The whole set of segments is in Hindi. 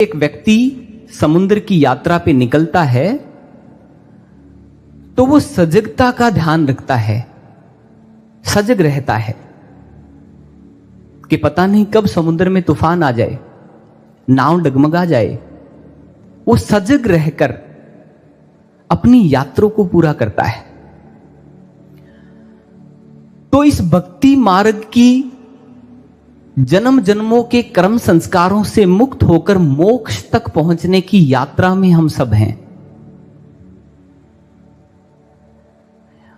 एक व्यक्ति समुद्र की यात्रा पे निकलता है तो वो सजगता का ध्यान रखता है, सजग रहता है कि पता नहीं कब समुद्र में तूफान आ जाए, नाव डगमगा जाए। वो सजग रहकर अपनी यात्रा को पूरा करता है। तो इस भक्ति मार्ग की जन्म जन्मों के कर्म संस्कारों से मुक्त होकर मोक्ष तक पहुंचने की यात्रा में हम सब हैं।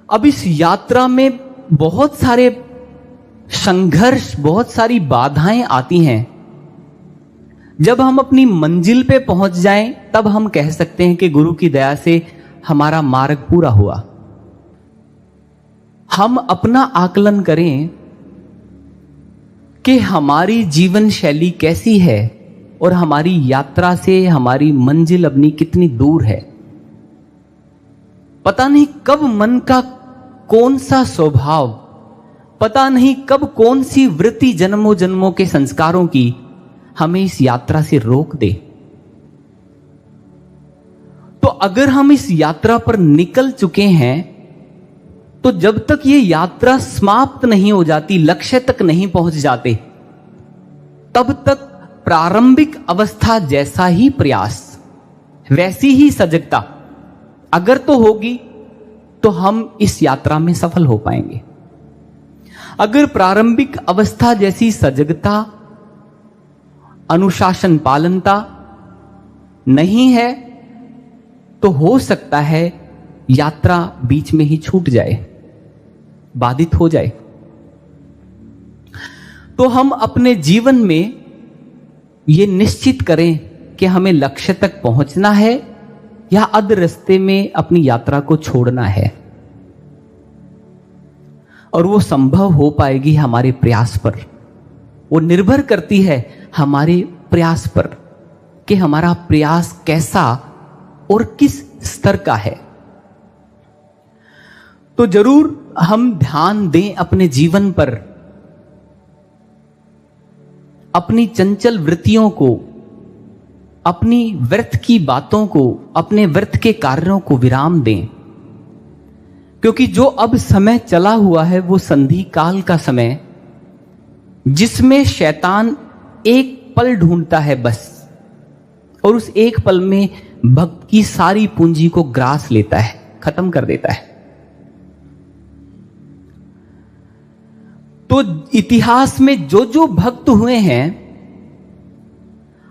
अब इस यात्रा में बहुत सारे संघर्ष, बहुत सारी बाधाएं आती हैं। जब हम अपनी मंजिल पे पहुंच जाएं तब हम कह सकते हैं कि गुरु की दया से हमारा मार्ग पूरा हुआ। हम अपना आकलन करें कि हमारी जीवन शैली कैसी है और हमारी यात्रा से हमारी मंजिल अपनी कितनी दूर है। पता नहीं कब मन का कौन सा स्वभाव, पता नहीं कब कौन सी वृत्ति जन्मों जन्मों के संस्कारों की हमें इस यात्रा से रोक दे। तो अगर हम इस यात्रा पर निकल चुके हैं तो जब तक ये यात्रा समाप्त नहीं हो जाती, लक्ष्य तक नहीं पहुंच जाते, तब तक प्रारंभिक अवस्था जैसा ही प्रयास, वैसी ही सजगता अगर तो होगी तो हम इस यात्रा में सफल हो पाएंगे। अगर प्रारंभिक अवस्था जैसी सजगता, अनुशासन पालनता नहीं है तो हो सकता है यात्रा बीच में ही छूट जाए, बाधित हो जाए। तो हम अपने जीवन में यह निश्चित करें कि हमें लक्ष्य तक पहुंचना है या अध रास्ते में अपनी यात्रा को छोड़ना है। और वो संभव हो पाएगी हमारे प्रयास पर। वो निर्भर करती है हमारे प्रयास पर कि हमारा प्रयास कैसा और किस स्तर का है। तो जरूर हम ध्यान दें अपने जीवन पर, अपनी चंचल वृत्तियों को, अपनी व्यर्थ की बातों को, अपने व्यर्थ के कार्यों को विराम दें। क्योंकि जो अब समय चला हुआ है वो संधि काल का समय, जिसमें शैतान एक पल ढूंढता है बस, और उस एक पल में भक्त की सारी पूंजी को ग्रास लेता है, खत्म कर देता है। तो इतिहास में जो जो भक्त हुए हैं,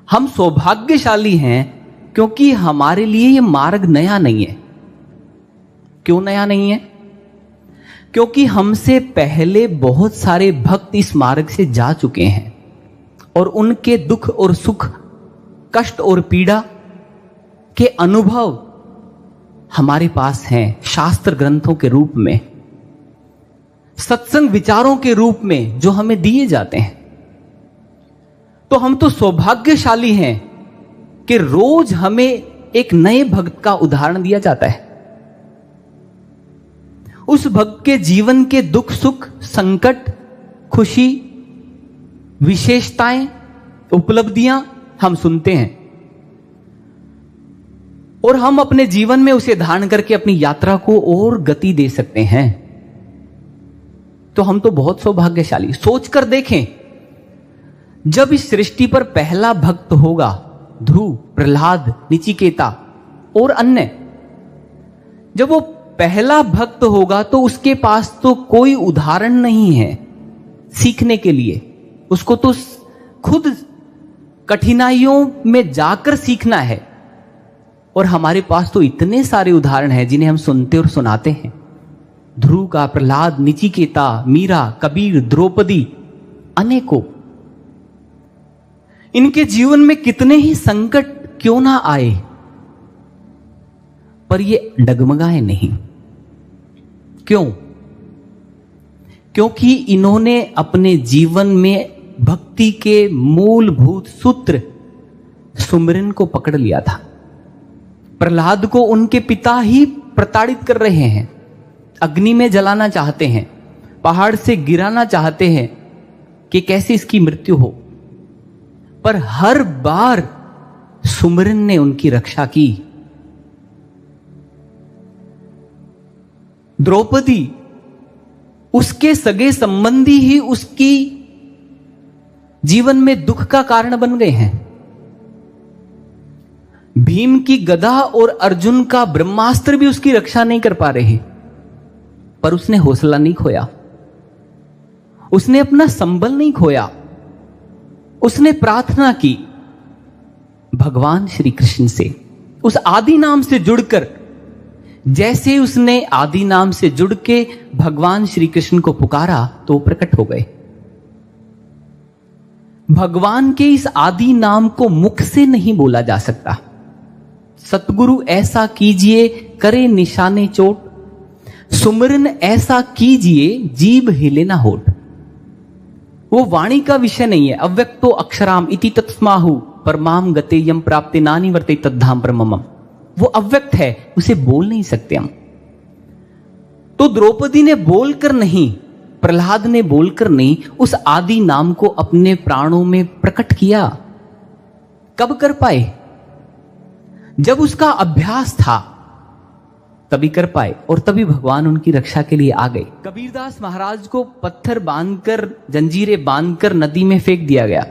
हम सौभाग्यशाली हैं क्योंकि हमारे लिए यह मार्ग नया नहीं है। क्यों नया नहीं है? क्योंकि हमसे पहले बहुत सारे भक्त इस मार्ग से जा चुके हैं और उनके दुख और सुख, कष्ट और पीड़ा के अनुभव हमारे पास हैं, शास्त्र ग्रंथों के रूप में, सत्संग विचारों के रूप में जो हमें दिए जाते हैं। तो हम तो सौभाग्यशाली हैं कि रोज हमें एक नए भक्त का उदाहरण दिया जाता है। उस भक्त के जीवन के दुख सुख, संकट, खुशी, विशेषताएं, उपलब्धियां हम सुनते हैं और हम अपने जीवन में उसे धारण करके अपनी यात्रा को और गति दे सकते हैं। तो हम तो बहुत सौभाग्यशाली। सोचकर देखें, जब इस सृष्टि पर पहला भक्त होगा, ध्रुव, प्रहलाद, नचिकेता और अन्य, जब वो पहला भक्त होगा तो उसके पास तो कोई उदाहरण नहीं है सीखने के लिए। उसको तो खुद कठिनाइयों में जाकर सीखना है। और हमारे पास तो इतने सारे उदाहरण हैं जिन्हें हम सुनते और सुनाते हैं। ध्रुव का, प्रहलाद, नचिकेता, मीरा, कबीर, द्रौपदी, अनेकों। इनके जीवन में कितने ही संकट क्यों ना आए, पर ये डगमगाए नहीं। क्यों? क्योंकि इन्होंने अपने जीवन में भक्ति के मूलभूत सूत्र सुमिरन को पकड़ लिया था। प्रहलाद को उनके पिता ही प्रताड़ित कर रहे हैं, अग्नि में जलाना चाहते हैं, पहाड़ से गिराना चाहते हैं कि कैसे इसकी मृत्यु हो। पर हर बार सुमरन ने उनकी रक्षा की। द्रौपदी, उसके सगे संबंधी ही उसकी जीवन में दुख का कारण बन गए हैं। भीम की गदा और अर्जुन का ब्रह्मास्त्र भी उसकी रक्षा नहीं कर पा रहे, पर उसने हौसला नहीं खोया, उसने अपना संबल नहीं खोया। उसने प्रार्थना की भगवान श्री कृष्ण से, उस आदि नाम से जुड़कर। जैसे उसने आदि नाम से जुड़ के भगवान श्री कृष्ण को पुकारा तो प्रकट हो गए। भगवान के इस आदि नाम को मुख से नहीं बोला जा सकता। सतगुरु ऐसा कीजिए करे निशाने चोट, सुमरन ऐसा कीजिए जीभ हिले ना होठ। वो वाणी का विषय नहीं है। अव्यक्तो अक्षराम इति तत्स्माहु परमाम गते यम प्राप्ते नानि वर्ते तद्धाम परमम। वो अव्यक्त है, उसे बोल नहीं सकते हम। तो द्रौपदी ने बोलकर नहीं, प्रहलाद ने बोलकर नहीं, उस आदि नाम को अपने प्राणों में प्रकट किया। कब कर पाए? जब उसका अभ्यास था तभी कर पाए, और तभी भगवान उनकी रक्षा के लिए आ गए। कबीरदास महाराज को पत्थर बांधकर, जंजीरें बांधकर नदी में फेंक दिया गया,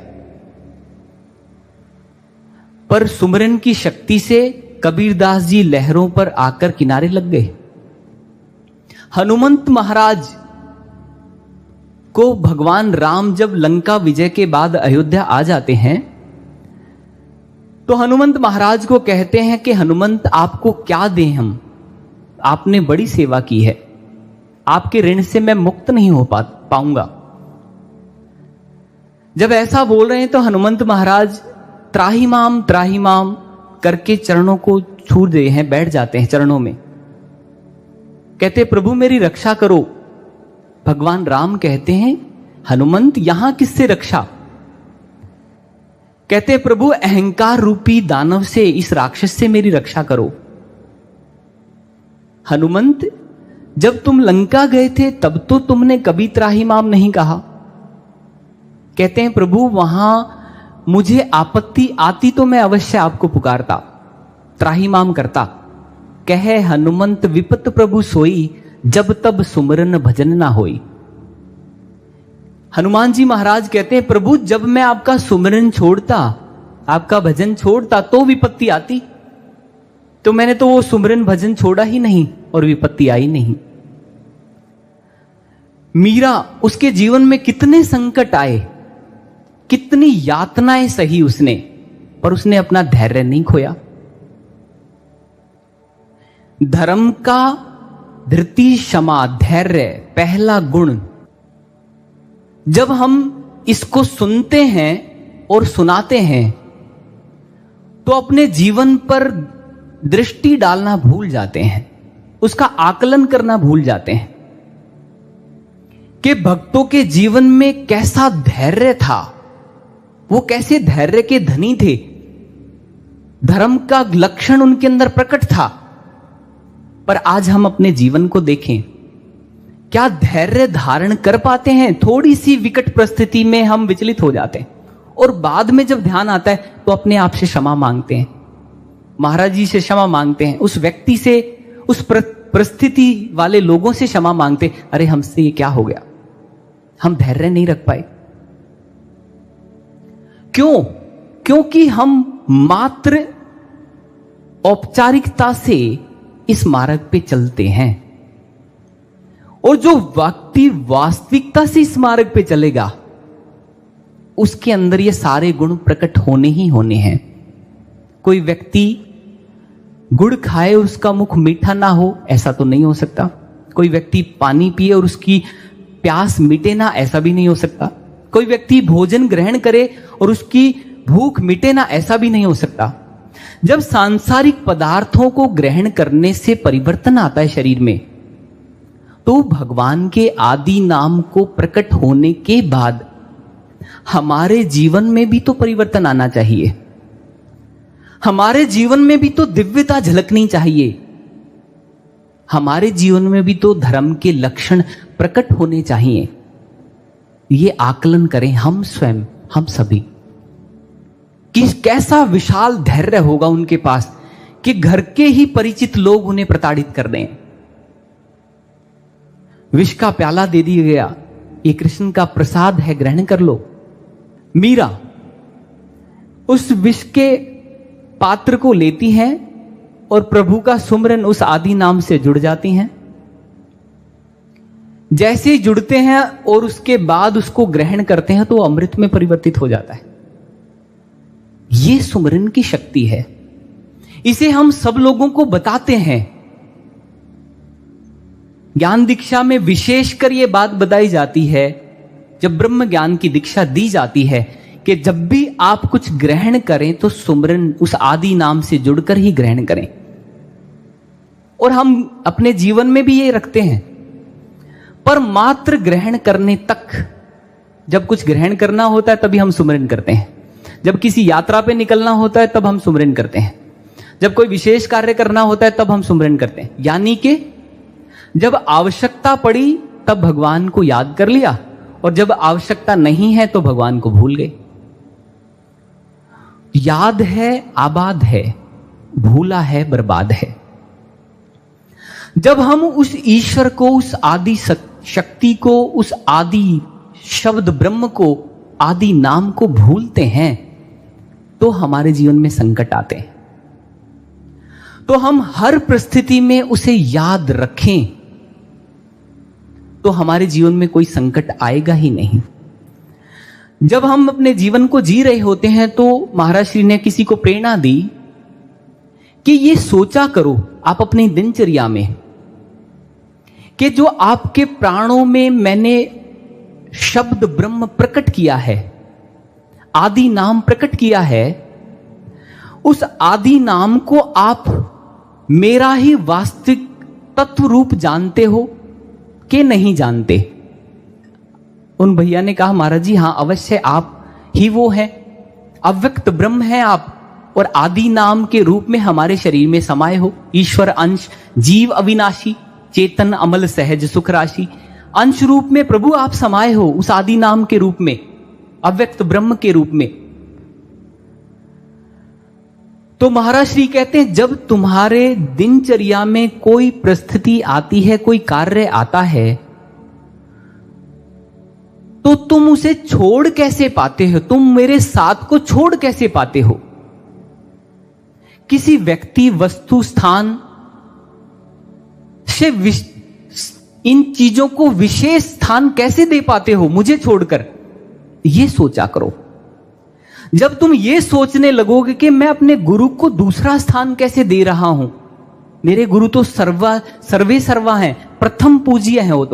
पर सुमरन की शक्ति से कबीरदास जी लहरों पर आकर किनारे लग गए। हनुमंत महाराज को भगवान राम जब लंका विजय के बाद अयोध्या आ जाते हैं तो हनुमंत महाराज को कहते हैं कि हनुमंत, आपको क्या दें हम, आपने बड़ी सेवा की है, आपके ऋण से मैं मुक्त नहीं हो पाऊंगा। जब ऐसा बोल रहे हैं तो हनुमंत महाराज त्राहिमाम त्राहिमाम करके चरणों को छू दे हैं, बैठ जाते हैं चरणों में, कहते प्रभु मेरी रक्षा करो। भगवान राम कहते हैं हनुमंत यहां किससे रक्षा? कहते प्रभु अहंकार रूपी दानव से, इस राक्षस से मेरी रक्षा करो। हनुमंत, जब तुम लंका गए थे तब तो तुमने कभी त्राहिमाम नहीं कहा। कहते हैं प्रभु वहां मुझे आपत्ति आती तो मैं अवश्य आपको पुकारता, त्राहिमाम करता। कहे हनुमंत विपत प्रभु सोई, जब तब सुमरन भजन ना होई। हनुमान जी महाराज कहते हैं प्रभु जब मैं आपका सुमरन छोड़ता, आपका भजन छोड़ता तो विपत्ति आती, तो मैंने तो वो सुमरन भजन छोड़ा ही नहीं और विपत्ति आई नहीं। मीरा, उसके जीवन में कितने संकट आए, कितनी यातनाएं सही उसने, पर उसने अपना धैर्य नहीं खोया। धर्म का धृति क्षमा धैर्य पहला गुण। जब हम इसको सुनते हैं और सुनाते हैं तो अपने जीवन पर दृष्टि डालना भूल जाते हैं, उसका आकलन करना भूल जाते हैं कि भक्तों के जीवन में कैसा धैर्य था, वो कैसे धैर्य के धनी थे, धर्म का लक्षण उनके अंदर प्रकट था। पर आज हम अपने जीवन को देखें, क्या धैर्य धारण कर पाते हैं? थोड़ी सी विकट परिस्थिति में हम विचलित हो जाते हैं और बाद में जब ध्यान आता है तो अपने आप से क्षमा मांगते हैं, महाराज जी से क्षमा मांगते हैं, उस व्यक्ति से, उस परिस्थिति वाले लोगों से क्षमा मांगते, अरे हमसे ये क्या हो गया, हम धैर्य नहीं रख पाए। क्यों? क्योंकि हम मात्र औपचारिकता से इस मार्ग पे चलते हैं, और जो व्यक्ति वास्तविकता से इस मार्ग पे चलेगा उसके अंदर ये सारे गुण प्रकट होने ही होने हैं। कोई व्यक्ति गुड़ खाए और उसका मुख मीठा ना हो, ऐसा तो नहीं हो सकता। कोई व्यक्ति पानी पिए और उसकी प्यास मिटे ना, ऐसा भी नहीं हो सकता। कोई व्यक्ति भोजन ग्रहण करे और उसकी भूख मिटे ना, ऐसा भी नहीं हो सकता। जब सांसारिक पदार्थों को ग्रहण करने से परिवर्तन आता है शरीर में, तो भगवान के आदि नाम को प्रकट होने के बाद हमारे जीवन में भी तो परिवर्तन आना चाहिए, हमारे जीवन में भी तो दिव्यता झलकनी चाहिए, हमारे जीवन में भी तो धर्म के लक्षण प्रकट होने चाहिए। ये आकलन करें हम स्वयं, हम सभी। कि कैसा विशाल धैर्य होगा उनके पास कि घर के ही परिचित लोग उन्हें प्रताड़ित कर दें। विष का प्याला दे दिया गया, ये कृष्ण का प्रसाद है, ग्रहण कर लो। मीरा उस विष के पात्र को लेती हैं और प्रभु का सुमरन उस आदि नाम से जुड़ जाती हैं। जैसे ही जुड़ते हैं और उसके बाद उसको ग्रहण करते हैं तो अमृत में परिवर्तित हो जाता है। ये सुमरन की शक्ति है, इसे हम सब लोगों को बताते हैं। ज्ञान दीक्षा में विशेषकर यह बात बताई जाती है, जब ब्रह्म ज्ञान की दीक्षा दी जाती है, कि जब भी आप कुछ ग्रहण करें तो सुमरन उस आदि नाम से जुड़कर ही ग्रहण करें। और हम अपने जीवन में भी ये रखते हैं, पर मात्र ग्रहण करने तक। जब कुछ ग्रहण करना होता है तभी हम सुमरन करते हैं, जब किसी यात्रा पे निकलना होता है तब हम सुमरन करते हैं, जब कोई विशेष कार्य करना होता है तब हम सुमरन करते हैं। यानी कि जब आवश्यकता पड़ी तब भगवान को याद कर लिया, और जब आवश्यकता नहीं है तो भगवान को भूल गए। याद है आबाद है, भूला है बर्बाद है। जब हम उस ईश्वर को, उस आदि शक्ति को, उस आदि शब्द ब्रह्म को, आदि नाम को भूलते हैं तो हमारे जीवन में संकट आते हैं। तो हम हर परिस्थिति में उसे याद रखें तो हमारे जीवन में कोई संकट आएगा ही नहीं। जब हम अपने जीवन को जी रहे होते हैं तो महाराज श्री ने किसी को प्रेरणा दी कि ये सोचा करो आप अपनी दिनचर्या में कि जो आपके प्राणों में मैंने शब्द ब्रह्म प्रकट किया है, आदि नाम प्रकट किया है, उस आदि नाम को आप मेरा ही वास्तविक तत्व रूप जानते हो कि नहीं जानते। उन भैया ने कहा महाराज जी हाँ अवश्य, आप ही वो हैं, अव्यक्त ब्रह्म हैं आप, और आदि नाम के रूप में हमारे शरीर में समाये हो। ईश्वर अंश, जीव अविनाशी, चेतन अमल सहज सुख राशि, अंश रूप में प्रभु आप समाये हो उस आदि नाम के रूप में, अव्यक्त ब्रह्म के रूप में। तो महाराज श्री कहते हैं जब तुम्हारे दिनचर्या में कोई परिस्थिति आती है, कोई कार्य आता है, तो तुम उसे छोड़ कैसे पाते हो, तुम मेरे साथ को छोड़ कैसे पाते हो? किसी व्यक्ति, वस्तु, स्थान से इन चीजों को विशेष स्थान कैसे दे पाते हो मुझे छोड़कर? यह सोचा करो। जब तुम ये सोचने लगोगे कि मैं अपने गुरु को दूसरा स्थान कैसे दे रहा हूं, मेरे गुरु तो सर्वे सर्वा हैं, प्रथम पूज्य हैं वो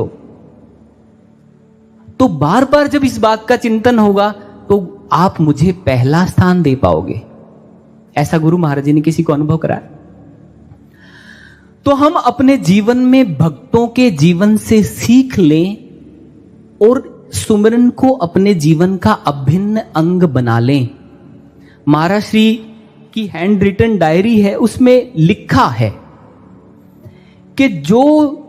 तो बार बार जब इस बात का चिंतन होगा तो आप मुझे पहला स्थान दे पाओगे। ऐसा गुरु महाराज जी ने किसी को अनुभव कराया। तो हम अपने जीवन में भक्तों के जीवन से सीख लें और सुमरन को अपने जीवन का अभिन्न अंग बना लें। महाराज श्री की हैंड रिटन डायरी है, उसमें लिखा है कि जो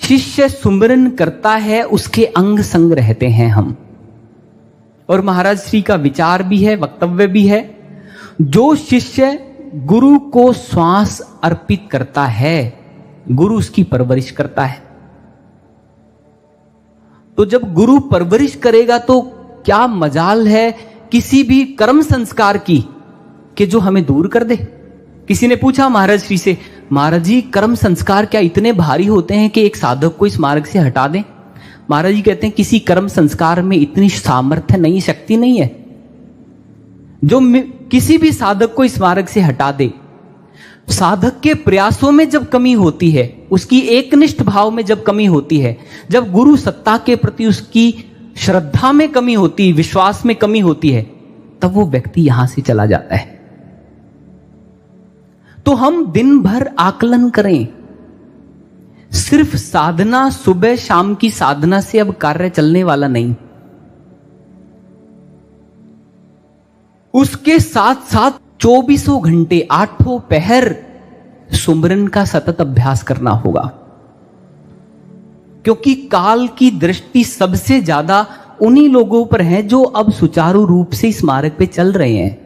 शिष्य सुमरन करता है उसके अंग संग रहते हैं हम। और महाराज श्री का विचार भी है, वक्तव्य भी है, जो शिष्य गुरु को श्वास अर्पित करता है गुरु उसकी परवरिश करता है। तो जब गुरु परवरिश करेगा तो क्या मजाल है किसी भी कर्म संस्कार की कि जो हमें दूर कर दे। किसी ने पूछा महाराज श्री से, महाराज जी कर्म संस्कार क्या इतने भारी होते हैं कि एक साधक को इस मार्ग से हटा दें? महाराज जी कहते हैं किसी कर्म संस्कार में इतनी सामर्थ्य नहीं, शक्ति नहीं है जो किसी भी साधक को इस मार्ग से हटा दे। साधक के प्रयासों में जब कमी होती है, उसकी एकनिष्ठ भाव में जब कमी होती है, जब गुरु सत्ता के प्रति उसकी श्रद्धा में कमी होती, विश्वास में कमी होती है, तब वो व्यक्ति यहां से चला जाता है। तो हम दिन भर आकलन करें। सिर्फ साधना, सुबह शाम की साधना से अब कार्य चलने वाला नहीं, उसके साथ साथ 24 घंटे 8 पहर सुमरन का सतत अभ्यास करना होगा। क्योंकि काल की दृष्टि सबसे ज्यादा उन्हीं लोगों पर है जो अब सुचारू रूप से इस मार्ग पे चल रहे हैं।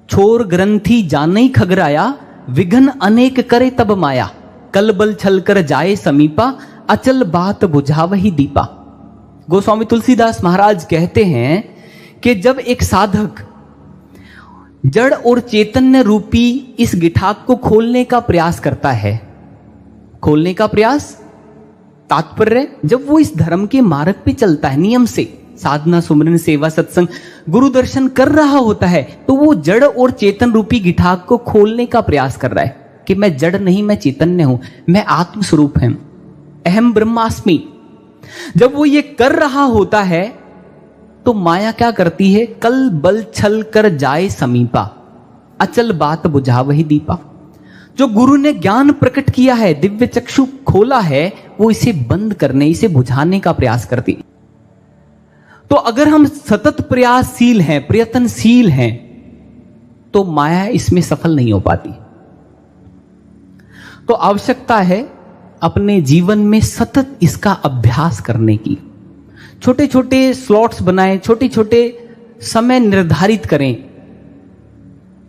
छोर ग्रंथि जाने खगराया, विघन अनेक करे तब माया, कल बल छल कर जाए समीपा, अचल बात बुझावही दीपा। गोस्वामी तुलसीदास महाराज कहते हैं कि जब एक साधक जड़ और चैतन्य रूपी इस गिठाक को खोलने का प्रयास करता है, खोलने का प्रयास तात्पर्य जब वो इस धर्म के मार्ग पे चलता है, नियम से साधना सुमरन सेवा सत्संग गुरु दर्शन कर रहा होता है, तो वो जड़ और चेतन रूपी गिठाक को खोलने का प्रयास कर रहा है कि मैं जड़ नहीं, मैं चैतन्य हूं, मैं आत्म स्वरूप हूं, अहम ब्रह्मास्मि। जब वो ये कर रहा होता है तो माया क्या करती है, कल बल छल कर जाए समीपा, अचल बात बुझावही दीपा। जो गुरु ने ज्ञान प्रकट किया है, दिव्य चक्षु खोला है, वो इसे बंद करने, इसे बुझाने का प्रयास करती। तो अगर हम सतत प्रयासशील हैं, प्रयत्नशील हैं, तो माया इसमें सफल नहीं हो पाती। तो आवश्यकता है अपने जीवन में सतत इसका अभ्यास करने की। छोटे छोटे स्लॉट्स बनाएं, छोटे छोटे समय निर्धारित करें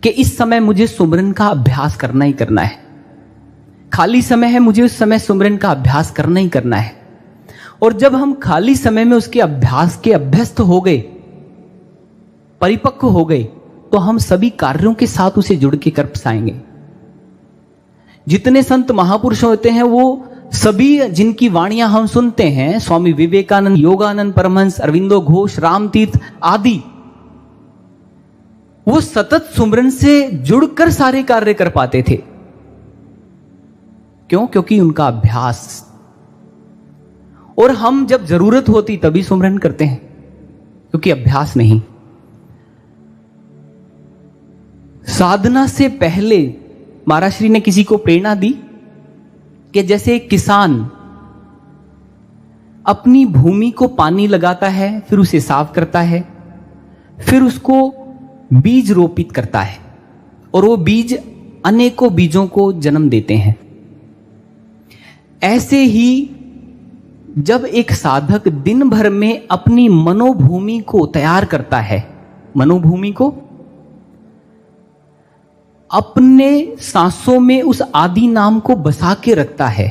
कि इस समय मुझे सुमरन का अभ्यास करना ही करना है, खाली समय है मुझे उस समय सुमरन का अभ्यास करना ही करना है। और जब हम खाली समय में उसके अभ्यास के अभ्यस्त हो गए, परिपक्व हो गए, तो हम सभी कार्यों के साथ उसे जुड़ के कर पाएंगे। जितने संत महापुरुष होते हैं वो सभी जिनकी वाणियां हम सुनते हैं, स्वामी विवेकानंद, योगानंद परमहंस, अरविंदो घोष, रामतीर्थ आदि, वो सतत सुमरन से जुड़कर सारे कार्य कर पाते थे। क्यों? क्योंकि उनका अभ्यास। और हम जब जरूरत होती तभी सुमरन करते हैं, क्योंकि अभ्यास नहीं। साधना से पहले महाराज श्री ने किसी को प्रेरणा दी कि जैसे एक किसान अपनी भूमि को पानी लगाता है, फिर उसे साफ करता है, फिर उसको बीज रोपित करता है, और वो बीज अनेकों बीजों को जन्म देते हैं। ऐसे ही जब एक साधक दिन भर में अपनी मनोभूमि को तैयार करता है, मनोभूमि को अपने सांसों में उस आदि नाम को बसा के रखता है,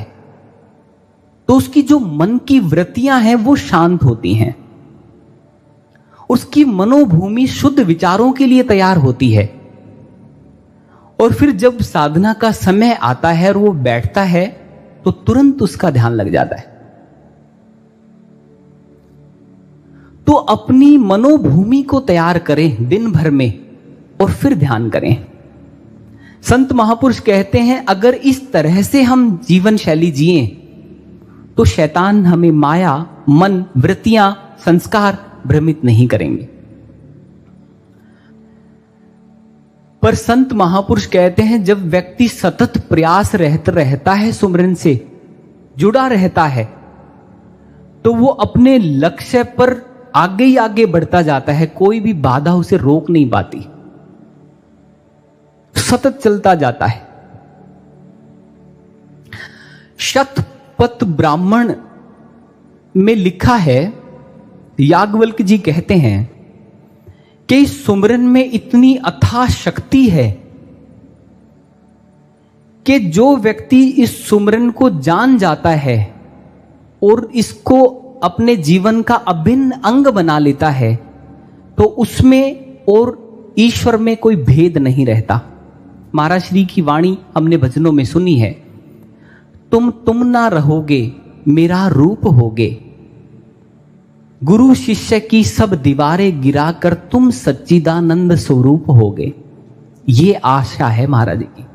तो उसकी जो मन की वृत्तियां हैं वो शांत होती हैं, उसकी मनोभूमि शुद्ध विचारों के लिए तैयार होती है। और फिर जब साधना का समय आता है और वो बैठता है तो तुरंत उसका ध्यान लग जाता है। तो अपनी मनोभूमि को तैयार करें दिन भर में और फिर ध्यान करें। संत महापुरुष कहते हैं अगर इस तरह से हम जीवन शैली जिए तो शैतान हमें माया, मन, वृत्तियां, संस्कार भ्रमित नहीं करेंगे। पर संत महापुरुष कहते हैं जब व्यक्ति सतत प्रयास रहता है, सुमरन से जुड़ा रहता है, तो वो अपने लक्ष्य पर आगे ही आगे बढ़ता जाता है, कोई भी बाधा उसे रोक नहीं पाती, सतत चलता जाता है। शतपथ ब्राह्मण में लिखा है, याज्ञवल्क्य जी कहते हैं कि इस सुमरन में इतनी अथाह शक्ति है कि जो व्यक्ति इस सुमरन को जान जाता है और इसको अपने जीवन का अभिन्न अंग बना लेता है, तो उसमें और ईश्वर में कोई भेद नहीं रहता। महाराज श्री की वाणी हमने भजनों में सुनी है, तुम ना रहोगे मेरा रूप होगे, गुरु शिष्य की सब दीवारें गिराकर तुम सच्चिदानंद स्वरूप होगे। ये आशा है महाराज की,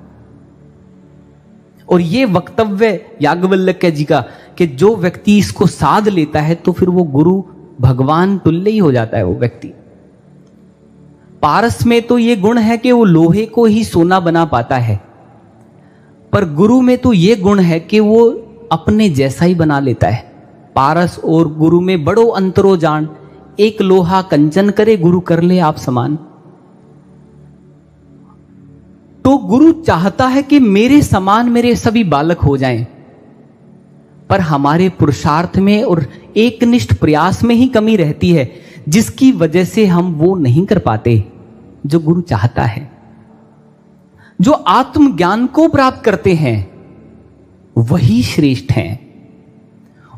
और ये वक्तव्य याज्ञवल्क्य जी का कि जो व्यक्ति इसको साध लेता है तो फिर वो गुरु भगवान तुल्य ही हो जाता है वो व्यक्ति। पारस में तो ये गुण है कि वो लोहे को ही सोना बना पाता है, पर गुरु में तो ये गुण है कि वो अपने जैसा ही बना लेता है। पारस और गुरु में बड़ो अंतरो जान, एक लोहा कंचन करे गुरु कर ले आप समान। तो गुरु चाहता है कि मेरे समान मेरे सभी बालक हो जाएं, पर हमारे पुरुषार्थ में और एकनिष्ठ प्रयास में ही कमी रहती है, जिसकी वजह से हम वो नहीं कर पाते जो गुरु चाहता है। जो आत्मज्ञान को प्राप्त करते हैं वही श्रेष्ठ हैं,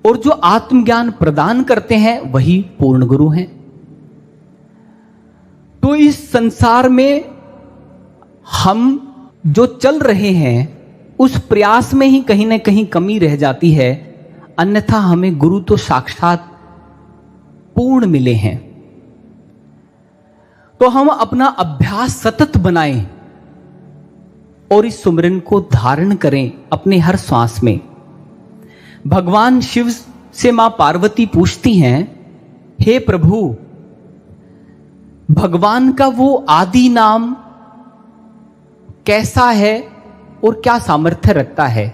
और जो आत्मज्ञान प्रदान करते हैं वही पूर्ण गुरु हैं। तो इस संसार में हम जो चल रहे हैं उस प्रयास में ही कहीं ना कहीं कमी रह जाती है, अन्यथा हमें गुरु तो साक्षात पूर्ण मिले हैं। तो हम अपना अभ्यास सतत बनाएं और इस सुमिरन को धारण करें अपने हर श्वास में। भगवान शिव से मां पार्वती पूछती हैं, हे प्रभु, भगवान का वो आदि नाम कैसा है और क्या सामर्थ्य रखता है?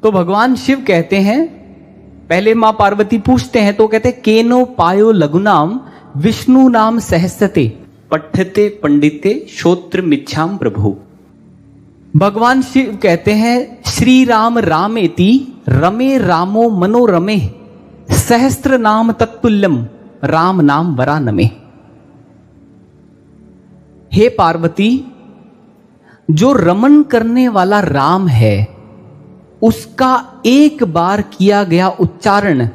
तो भगवान शिव कहते हैं, पहले मां पार्वती पूछते हैं तो कहते हैं, केनो पायो लघुनाम विष्णु नाम सहस्रते पठ्यते पंडिते श्रोत्र मिच्छाम प्रभु। भगवान शिव कहते हैं, श्री राम रामेति रमे रामो मनोरमे सहस्त्र नाम तत्तुल्यम राम नाम वरानमे। हे पार्वती, जो रमन करने वाला राम है उसका एक बार किया गया उच्चारण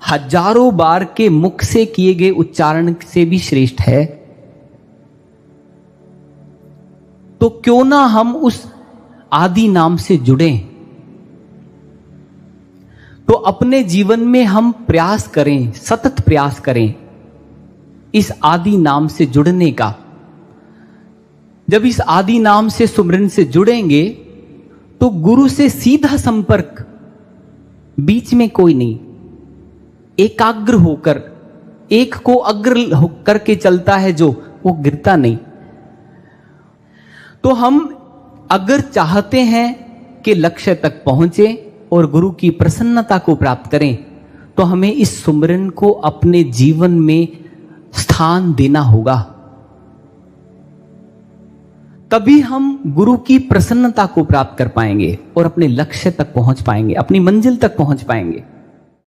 हजारों बार के मुख से किए गए उच्चारण से भी श्रेष्ठ है। तो क्यों ना हम उस आदि नाम से जुड़ें। तो अपने जीवन में हम प्रयास करें, सतत प्रयास करें इस आदि नाम से जुड़ने का। जब इस आदि नाम से सुमिरन से जुड़ेंगे तो गुरु से सीधा संपर्क, बीच में कोई नहीं, एकाग्र होकर, एक को अग्र होकर के चलता है जो, वो गिरता नहीं। तो हम अगर चाहते हैं कि लक्ष्य तक पहुंचे और गुरु की प्रसन्नता को प्राप्त करें, तो हमें इस सुमिरन को अपने जीवन में स्थान देना होगा। तभी हम गुरु की प्रसन्नता को प्राप्त कर पाएंगे और अपने लक्ष्य तक पहुंच पाएंगे, अपनी मंजिल तक पहुंच पाएंगे।